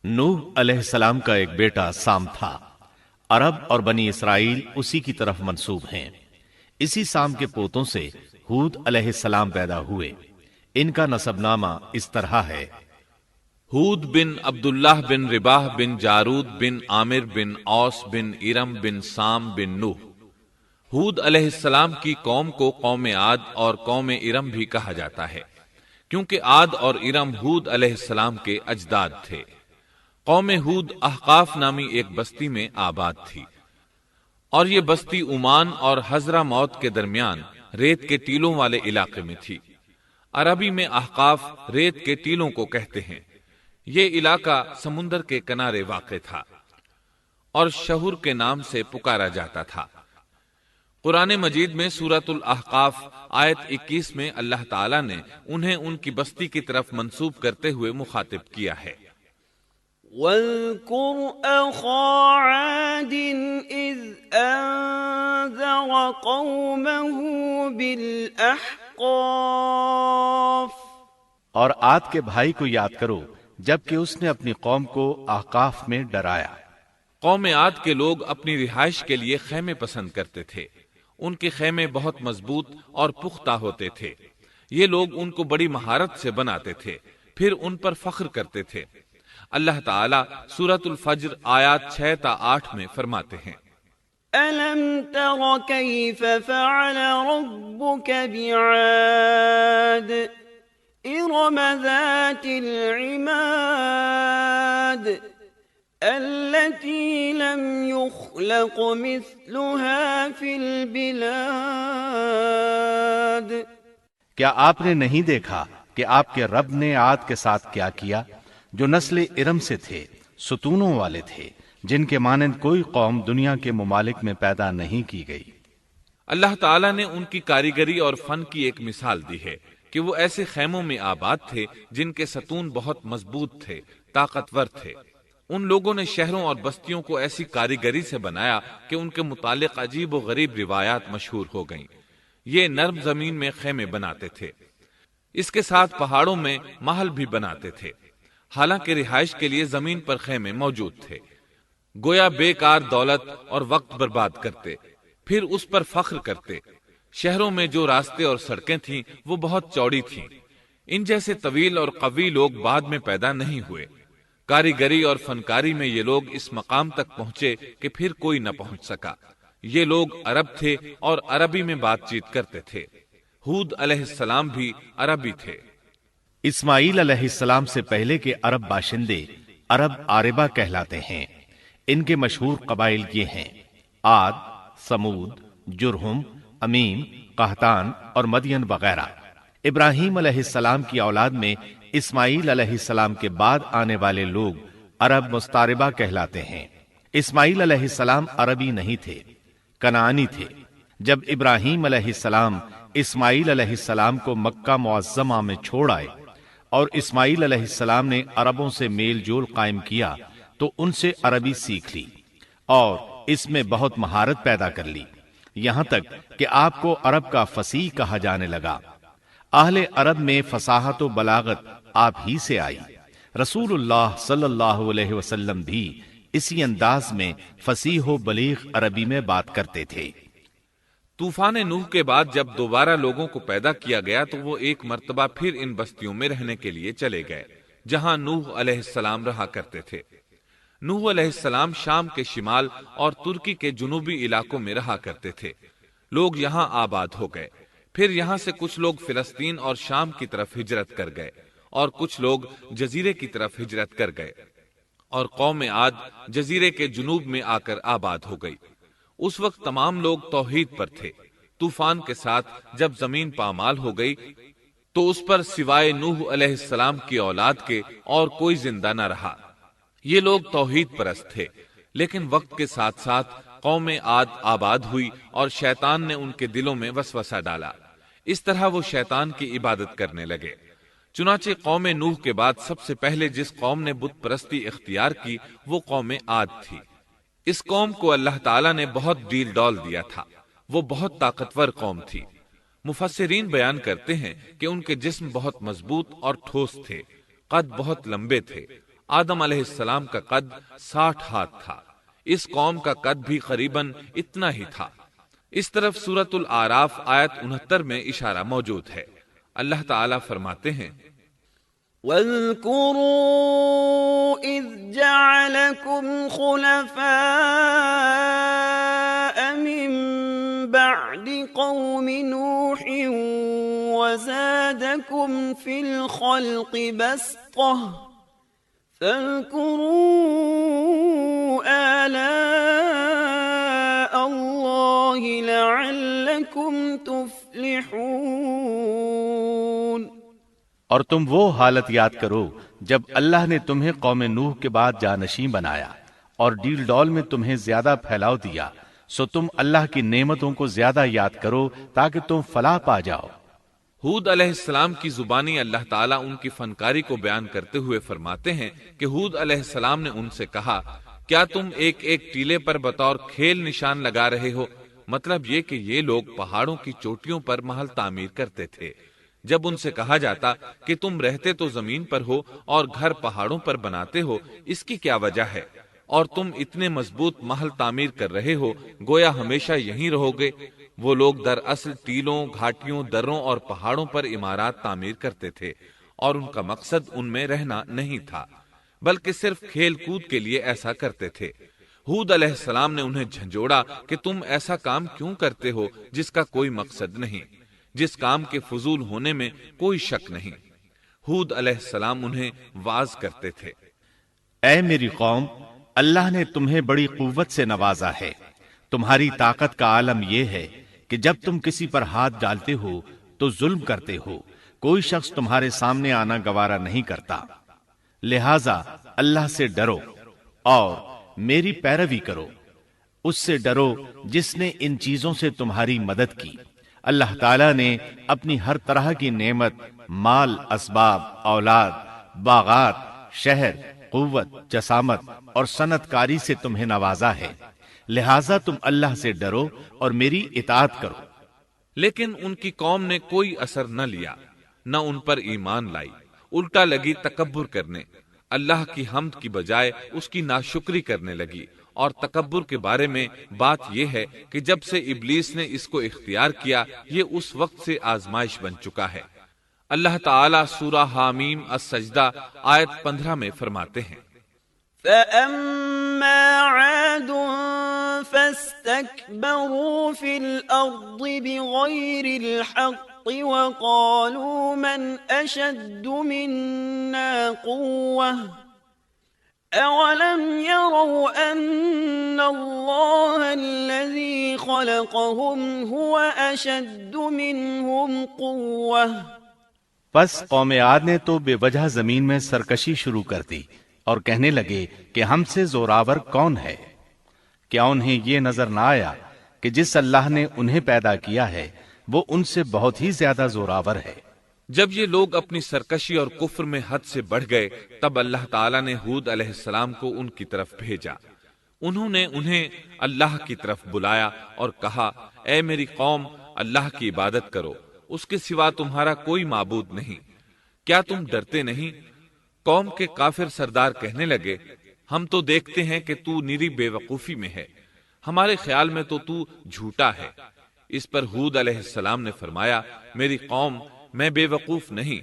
نوح علیہ السلام کا ایک بیٹا سام تھا۔ عرب اور بنی اسرائیل اسی کی طرف منسوب ہیں۔ اسی سام کے پوتوں سے ہود علیہ السلام پیدا ہوئے۔ ان کا نسب نامہ اس طرح ہے: ہود بن عبداللہ بن رباح بن جارود بن عامر بن اوس بن ارم بن سام بن نوح۔ ہود علیہ السلام کی قوم کو قوم عاد اور قوم ارم بھی کہا جاتا ہے، کیونکہ عاد اور ارم ہود علیہ السلام کے اجداد تھے۔ قوم ہود احقاف نامی ایک بستی میں آباد تھی، اور یہ بستی عمان اور حضرہ موت کے درمیان ریت کے ٹیلوں والے علاقے میں تھی۔ عربی میں احقاف ریت کے ٹیلوں کو کہتے ہیں۔ یہ علاقہ سمندر کے کنارے واقع تھا اور شہر کے نام سے پکارا جاتا تھا۔ قرآن مجید میں سورۃ الاحقاف آیت 21 میں اللہ تعالیٰ نے انہیں ان کی بستی کی طرف منسوب کرتے ہوئے مخاطب کیا ہے۔ وَاذْكُرْ أَخَا عَادٍ إِذْ أَنذَرَ قَوْمَهُ بِالْأَحْقَافِ۔ اور عاد کے بھائی کو یاد کرو جبکہ اس نے اپنی قوم کو احقاف میں ڈرایا۔ قوم عاد کے لوگ اپنی رہائش کے لیے خیمے پسند کرتے تھے۔ ان کے خیمے بہت مضبوط اور پختہ ہوتے تھے۔ یہ لوگ ان کو بڑی مہارت سے بناتے تھے، پھر ان پر فخر کرتے تھے۔ اللہ تعالیٰ سورۃ الفجر آیات 6 تا 8 میں فرماتے ہیں: أَلَمْ تَرَ كَيْفَ فَعَلَ رَبُّكَ بِعَادٍ إِرَمَ ذَاتِ الْعِمَادِ الَّتِي لَمْ يُخْلَقْ مِثْلُهَا فِي الْبِلَادِ۔ کیا آپ نے نہیں دیکھا کہ آپ کے رب نے عاد کے ساتھ کیا کیا، جو نسل ارم سے تھے، ستونوں والے تھے، جن کے مانند کوئی قوم دنیا کے ممالک میں پیدا نہیں کی گئی۔ اللہ تعالیٰ نے ان کی کاریگری اور فن کی ایک مثال دی ہے کہ وہ ایسے خیموں میں آباد تھے جن کے ستون بہت مضبوط تھے، طاقتور تھے۔ ان لوگوں نے شہروں اور بستیوں کو ایسی کاریگری سے بنایا کہ ان کے متعلق عجیب و غریب روایات مشہور ہو گئیں۔ یہ نرم زمین میں خیمے بناتے تھے، اس کے ساتھ پہاڑوں میں محل بھی بناتے تھے۔ حالانکہ رہائش کے لیے زمین پر خیمے موجود تھے، گویا بیکار دولت اور وقت برباد کرتے، پھر اس پر فخر کرتے۔ شہروں میں جو راستے اور سڑکیں تھیں وہ بہت چوڑی تھیں۔ ان جیسے طویل اور قوی لوگ بعد میں پیدا نہیں ہوئے۔ کاریگری اور فنکاری میں یہ لوگ اس مقام تک پہنچے کہ پھر کوئی نہ پہنچ سکا۔ یہ لوگ عرب تھے اور عربی میں بات چیت کرتے تھے۔ ہود علیہ السلام بھی عربی تھے۔ اسماعیل علیہ السلام سے پہلے کے عرب باشندے عرب عاربہ کہلاتے ہیں۔ ان کے مشہور قبائل یہ ہیں: عاد، سمود، جرہم، امیم، قحطان اور مدین وغیرہ۔ ابراہیم علیہ السلام کی اولاد میں اسماعیل علیہ السلام کے بعد آنے والے لوگ عرب مستعربہ کہلاتے ہیں۔ اسماعیل علیہ السلام عربی نہیں تھے، کنعانی تھے۔ جب ابراہیم علیہ السلام اسماعیل علیہ السلام کو مکہ معظمہ میں چھوڑ آئے اور اسماعیل علیہ السلام نے عربوں سے میل جول قائم کیا تو ان سے عربی سیکھ لی اور اس میں بہت مہارت پیدا کر لی، یہاں تک کہ آپ کو عرب کا فصیح کہا جانے لگا۔ اہل عرب میں فصاحت و بلاغت آپ ہی سے آئی۔ رسول اللہ صلی اللہ علیہ وسلم بھی اسی انداز میں فصیح و بلیغ عربی میں بات کرتے تھے۔ طوفان نوح کے بعد جب دوبارہ لوگوں کو پیدا کیا گیا تو وہ ایک مرتبہ پھر ان بستیوں میں رہنے کے لیے چلے گئے جہاں نوح علیہ السلام رہا کرتے تھے۔ نوح علیہ السلام شام کے شمال اور ترکی کے جنوبی علاقوں میں رہا کرتے تھے۔ لوگ یہاں آباد ہو گئے۔ پھر یہاں سے کچھ لوگ فلسطین اور شام کی طرف ہجرت کر گئے اور کچھ لوگ جزیرے کی طرف ہجرت کر گئے، اور قوم عاد جزیرے کے جنوب میں آ کر آباد ہو گئی۔ اس وقت تمام لوگ توحید پر تھے۔ طوفان کے ساتھ جب زمین پامال ہو گئی تو اس پر سوائے نوح علیہ السلام کی اولاد کے اور کوئی زندہ نہ رہا۔ یہ لوگ توحید پرست تھے، لیکن وقت کے ساتھ ساتھ قوم عاد آباد ہوئی اور شیطان نے ان کے دلوں میں وسوسہ ڈالا۔ اس طرح وہ شیطان کی عبادت کرنے لگے۔ چنانچہ قوم نوح کے بعد سب سے پہلے جس قوم نے بت پرستی اختیار کی وہ قوم عاد تھی۔ اس قوم کو اللہ تعالیٰ نے بہت ڈیل ڈال دیا تھا۔ وہ بہت طاقتور قوم تھی۔ مفسرین بیان کرتے ہیں کہ ان کے جسم بہت مضبوط اور ٹھوس تھے، قد بہت لمبے تھے، آدم علیہ السلام کا قد 60 ہاتھ تھا، اس قوم کا قد بھی قریباً اتنا ہی تھا۔ اس طرف سورۃ الاعراف آیت 69 میں اشارہ موجود ہے۔ اللہ تعالیٰ فرماتے ہیں وَاذْكُرُوا إِذْ جَعَلَكُمْ خُلَفَاءَ مِنْ بَعْدِ قَوْمِ نُوحٍ وَزَادَكُمْ فِي الْخَلْقِ بَسْطَةً فَاذْكُرُوا آلَاءَ اللَّهِ لَعَلَّكُمْ تُفْلِحُونَ۔ اور تم وہ حالت یاد کرو جب اللہ نے تمہیں قوم نوح کے بعد جانشین بنایا اور ڈیل ڈول میں تمہیں زیادہ پھیلاؤ دیا، سو تم اللہ کی نعمتوں کو زیادہ یاد کرو تاکہ تم فلاح پا جاؤ۔ ہود علیہ السلام کی زبانی اللہ تعالیٰ ان کی فنکاری کو بیان کرتے ہوئے فرماتے ہیں کہ ہود علیہ السلام نے ان سے کہا، کیا تم ایک ایک ٹیلے پر بطور کھیل نشان لگا رہے ہو؟ مطلب یہ کہ یہ لوگ پہاڑوں کی چوٹیوں پر محل تعمیر کرتے تھے۔ جب ان سے کہا جاتا کہ تم رہتے تو زمین پر ہو اور گھر پہاڑوں پر بناتے ہو، اس کی کیا وجہ ہے؟ اور تم اتنے مضبوط محل تعمیر کر رہے ہو، گویا ہمیشہ یہیں رہو گے۔ وہ لوگ دراصل ٹیلوں، گھاٹیوں، دروں اور پہاڑوں پر عمارات تعمیر کرتے تھے، اور ان کا مقصد ان میں رہنا نہیں تھا، بلکہ صرف کھیل کود کے لیے ایسا کرتے تھے۔ ہود علیہ السلام نے انہیں جھنجھوڑا کہ تم ایسا کام کیوں کرتے ہو جس کا کوئی مقصد نہیں، جس کام کے فضول ہونے میں کوئی شک نہیں۔ ہود علیہ السلام انہیں واعظ کرتے تھے، اے میری قوم، اللہ نے تمہیں بڑی قوت سے نوازا ہے۔ تمہاری طاقت کا عالم یہ ہے کہ جب تم کسی پر ہاتھ ڈالتے ہو تو ظلم کرتے ہو، کوئی شخص تمہارے سامنے آنا گوارا نہیں کرتا، لہذا اللہ سے ڈرو اور میری پیروی کرو۔ اس سے ڈرو جس نے ان چیزوں سے تمہاری مدد کی۔ اللہ تعالیٰ نے اپنی ہر طرح کی نعمت، مال، اسباب، اولاد، باغات، شہر، قوت، جسامت اور صنعت کاری سے تمہیں نوازا ہے، لہٰذا تم اللہ سے ڈرو اور میری اطاعت کرو۔ لیکن ان کی قوم نے کوئی اثر نہ لیا، نہ ان پر ایمان لائی، الٹا لگی تکبر کرنے، اللہ کی حمد کی بجائے اس کی ناشکری کرنے لگی۔ اور تکبر کے بارے میں بات یہ ہے کہ جب سے ابلیس نے اس کو اختیار کیا، یہ اس وقت سے آزمائش بن چکا ہے۔ اللہ تعالیٰ سورہ حامیم السجدہ آیت 15 میں فرماتے ہیں، فَأَمَّا عَادٌ فَاسْتَكْبَرُوا فِي الْأَرْضِ بِغَيْرِ الْحَقِّ وَقَالُوا مَنْ أَشَدُّ مِنَّا قُوَّةً أَوَلَمْ يَرَوْا أَنَّ اللَّهَ الَّذِي خَلَقَهُمْ هُوَ أَشَدُّ مِنْهُمْ قُوَّةً۔ پس قوم عاد نے تو بے وجہ زمین میں سرکشی شروع کر دی اور کہنے لگے کہ ہم سے زوراور کون ہے؟ کیا انہیں یہ نظر نہ آیا کہ جس اللہ نے انہیں پیدا کیا ہے وہ ان سے بہت ہی زیادہ زوراور ہے؟ جب یہ لوگ اپنی سرکشی اور کفر میں حد سے بڑھ گئے، تب اللہ تعالیٰ نے ہود علیہ السلام کو ان کی طرف بھیجا۔ انہوں نے انہیں اللہ کی طرف بلایا اور کہا، اے میری قوم، اللہ کی عبادت کرو، اس کے سوا تمہارا کوئی معبود نہیں۔ کیا تم ڈرتے نہیں؟ قوم کے کافر سردار کہنے لگے، ہم تو دیکھتے ہیں کہ تو نری بے وقوفی میں ہے، ہمارے خیال میں تو جھوٹا ہے۔ اس پر ہود علیہ السلام نے فرمایا، میری قوم، میں بے وقوف نہیں،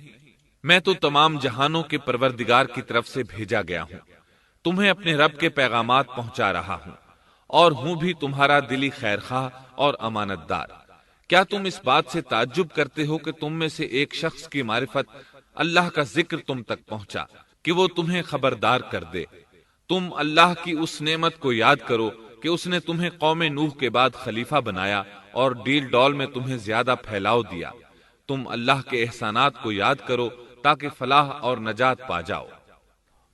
میں تو تمام جہانوں کے پروردگار کی طرف سے بھیجا گیا ہوں، تمہیں اپنے رب کے پیغامات پہنچا رہا ہوں، اور ہوں بھی تمہارا دلی خیر خواہ اور امانت دار۔ کیا تم اس بات سے تعجب کرتے ہو کہ تم میں سے ایک شخص کی معرفت، اللہ کا ذکر تم تک پہنچا کہ وہ تمہیں خبردار کر دے؟ تم اللہ کی اس نعمت کو یاد کرو کہ اس نے تمہیں قوم نوح کے بعد خلیفہ بنایا اور ڈیل ڈول میں تمہیں زیادہ پھیلاؤ دیا۔ تم اللہ کے احسانات کو یاد کرو تاکہ فلاح اور نجات پا جاؤ۔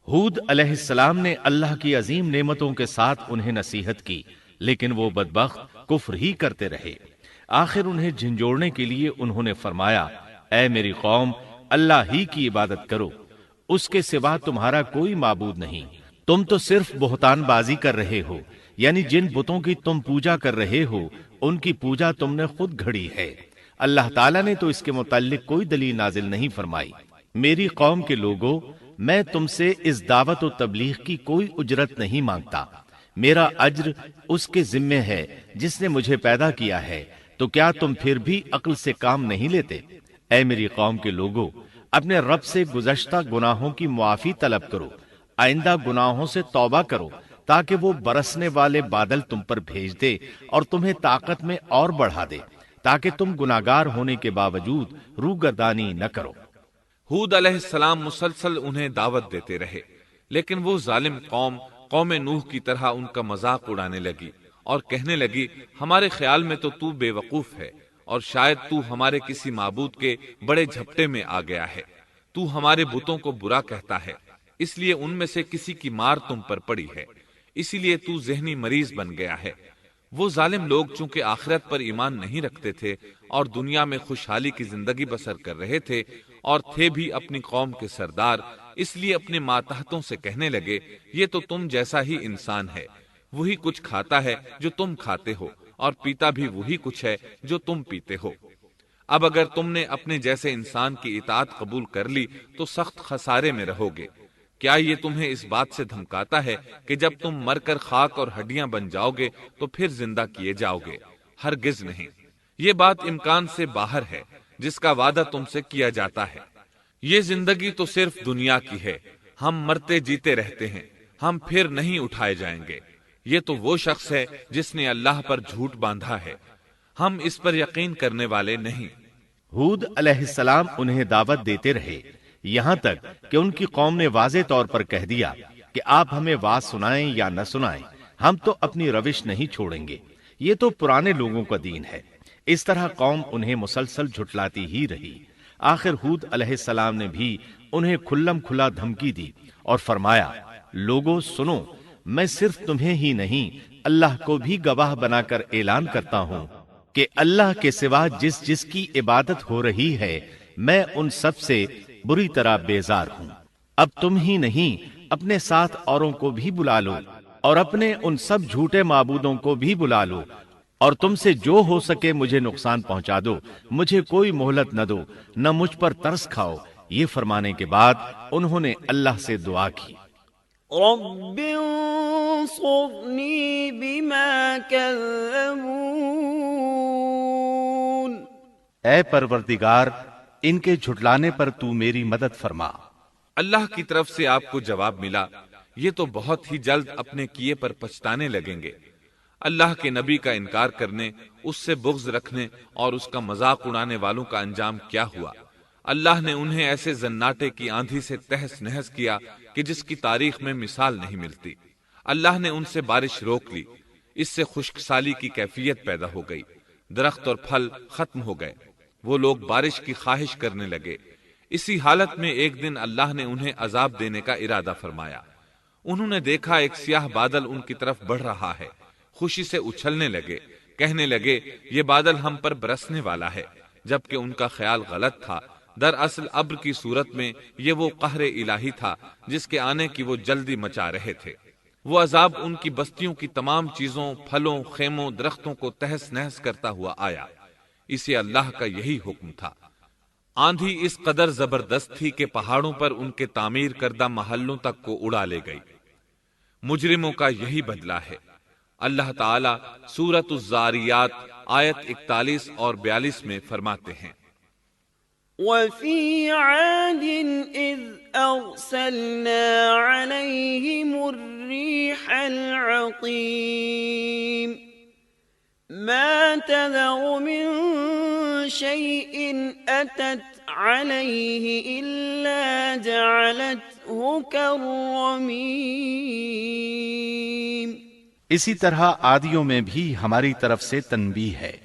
ہود علیہ السلام نے اللہ کی عظیم نعمتوں کے ساتھ انہیں نصیحت کی، لیکن وہ بدبخت کفر ہی کرتے رہے۔ آخر انہیں جھنجھوڑنے کے لیے انہوں نے فرمایا، اے میری قوم، اللہ ہی کی عبادت کرو، اس کے سوا تمہارا کوئی معبود نہیں۔ تم تو صرف بہتان بازی کر رہے ہو، یعنی جن بتوں کی تم پوجا کر رہے ہو ان کی پوجا تم نے خود گھڑی ہے۔ اللہ تعالیٰ نے تو اس کے متعلق کوئی دلیل نازل نہیں فرمائی۔ میری قوم کے لوگوں، میں تم سے اس دعوت و تبلیغ کی کوئی اجرت نہیں مانگتا، میرا اجر اس کے ذمے ہے جس نے مجھے پیدا کیا ہے، تو کیا تم پھر بھی عقل سے کام نہیں لیتے؟ اے میری قوم کے لوگوں، اپنے رب سے گزشتہ گناہوں کی معافی طلب کرو، آئندہ گناہوں سے توبہ کرو، تاکہ وہ برسنے والے بادل تم پر بھیج دے اور تمہیں طاقت میں اور بڑھا دے، تاکہ تم گناہگار ہونے کے باوجود روگردانی نہ کرو۔ ہود علیہ السلام مسلسل انہیں دعوت دیتے رہے، لیکن وہ ظالم قوم نوح کی طرح ان کا مذاق اڑانے لگی اور کہنے لگی، ہمارے خیال میں تو بے وقوف ہے اور شاید تو ہمارے کسی معبود کے بڑے جھپٹے میں آ گیا ہے، تو ہمارے بتوں کو برا کہتا ہے، اس لیے ان میں سے کسی کی مار تم پر پڑی ہے، اسی لیے تو ذہنی مریض بن گیا ہے۔ وہ ظالم لوگ چونکہ آخرت پر ایمان نہیں رکھتے تھے اور دنیا میں خوشحالی کی زندگی بسر کر رہے تھے اور تھے بھی اپنی قوم کے سردار، اس لیے اپنے ماتحتوں سے کہنے لگے، یہ تو تم جیسا ہی انسان ہے، وہی کچھ کھاتا ہے جو تم کھاتے ہو اور پیتا بھی وہی کچھ ہے جو تم پیتے ہو۔ اب اگر تم نے اپنے جیسے انسان کی اطاعت قبول کر لی تو سخت خسارے میں رہو گے۔ کیا یہ تمہیں اس بات سے دھمکاتا ہے کہ جب تم مر کر خاک اور ہڈیاں بن جاؤ گے تو پھر زندہ کیے جاؤ گے؟ ہرگز نہیں، یہ بات امکان سے باہر ہے جس کا وعدہ تم سے کیا جاتا ہے۔ یہ زندگی تو صرف دنیا کی ہے، ہم مرتے جیتے رہتے ہیں، ہم پھر نہیں اٹھائے جائیں گے۔ یہ تو وہ شخص ہے جس نے اللہ پر جھوٹ باندھا ہے، ہم اس پر یقین کرنے والے نہیں۔ ہود علیہ السلام انہیں دعوت دیتے رہے، یہاں تک کہ ان کی قوم نے واضح طور پر کہہ دیا کہ آپ ہمیں واز سنائیں یا نہ سنائیں، ہم تو اپنی روش نہیں چھوڑیں گے، یہ تو پرانے لوگوں کا دین ہے۔ اس طرح قوم انہیں مسلسل جھٹلاتی ہی رہی۔ آخر ہود علیہ السلام نے بھی انہیں کھلم کھلا دھمکی دی اور فرمایا، لوگوں سنو، میں صرف تمہیں ہی نہیں اللہ کو بھی گواہ بنا کر اعلان کرتا ہوں کہ اللہ کے سوا جس کی عبادت ہو رہی ہے میں ان سب سے بری طرح بیزار ہوں۔ اب تم ہی نہیں اپنے ساتھ اوروں کو بھی بلا لو اور اپنے ان سب جھوٹے معبودوں کو بھی بلا لو، اور تم سے جو ہو سکے مجھے نقصان پہنچا دو، مجھے کوئی مہلت نہ دو، نہ مجھ پر ترس کھاؤ۔ یہ فرمانے کے بعد انہوں نے اللہ سے دعا کی، رب انصرنی بما کذبون، اے پروردگار ان کے جھٹلانے پر تو میری مدد فرما۔ اللہ کی طرف سے آپ کو جواب ملا، یہ تو بہت ہی جلد اپنے کیے پر پچھتانے لگیں گے۔ اللہ کے نبی کا انکار کرنے، اس سے بغض رکھنے اور اس کا مذاق اڑانے والوں کا انجام کیا ہوا؟ اللہ نے انہیں ایسے زناٹے کی آندھی سے تہس نہس کیا کہ جس کی تاریخ میں مثال نہیں ملتی۔ اللہ نے ان سے بارش روک لی، اس سے خشک سالی کی کیفیت پیدا ہو گئی، درخت اور پھل ختم ہو گئے، وہ لوگ بارش کی خواہش کرنے لگے۔ اسی حالت میں ایک دن اللہ نے انہیں عذاب دینے کا ارادہ فرمایا۔ انہوں نے دیکھا ایک سیاہ بادل ان کی طرف بڑھ رہا ہے، خوشی سے اچھلنے لگے، کہنے لگے یہ بادل ہم پر برسنے والا ہے، جبکہ ان کا خیال غلط تھا۔ دراصل ابر کی صورت میں یہ وہ قہر الہی تھا جس کے آنے کی وہ جلدی مچا رہے تھے۔ وہ عذاب ان کی بستیوں کی تمام چیزوں، پھلوں، خیموں، درختوں کو تہس نہس کرتا ہوا آیا۔ اسے اللہ کا یہی حکم تھا۔ آندھی اس قدر زبردست تھی کہ پہاڑوں پر ان کے تعمیر کردہ محلوں تک کو اڑا لے گئی۔ مجرموں کا یہی بدلہ ہے۔ اللہ تعالی سورۃ الزاریات آیت 41 اور 42 میں فرماتے ہیں، وَفِي عَادٍ إِذْ أَرْسَلْنَا عَلَيْهِمُ الرِّيحَ الْعَقِيمَ مَا تَذَرُ مِن شَيْءٍ أَتَتْ عَلَيْهِ إِلَّا جَعَلَتْهُ كَالرَّمِيمِ۔ اسی طرح عادیوں میں بھی ہماری طرف سے تنبیہ ہے،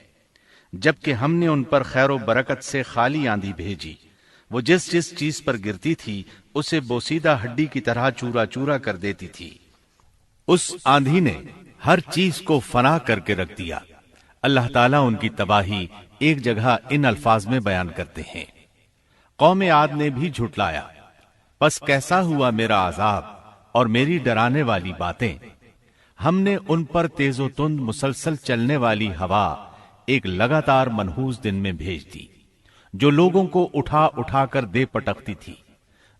جبکہ ہم نے ان پر خیر و برکت سے خالی آندھی بھیجی، وہ جس چیز پر گرتی تھی اسے بوسیدہ ہڈی کی طرح چورا چورا کر دیتی تھی۔ اس آندھی نے ہر چیز کو فنا کر کے رکھ دیا۔ اللہ تعالیٰ ان کی تباہی ایک جگہ ان الفاظ میں بیان کرتے ہیں، قوم عاد نے بھی جھٹلایا، پس کیسا ہوا میرا عذاب اور میری ڈرانے والی باتیں۔ ہم نے ان پر تیز و تند مسلسل چلنے والی ہوا ایک لگاتار منحوس دن میں بھیج دی، جو لوگوں کو اٹھا اٹھا کر دے پٹکتی تھی۔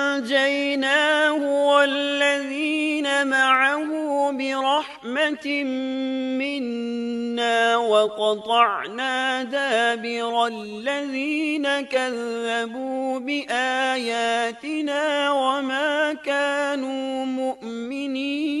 فأنجيناه والذين معه برحمة منا وقطعنا دابر الذين كذبوا بآياتنا وما كانوا مؤمنين۔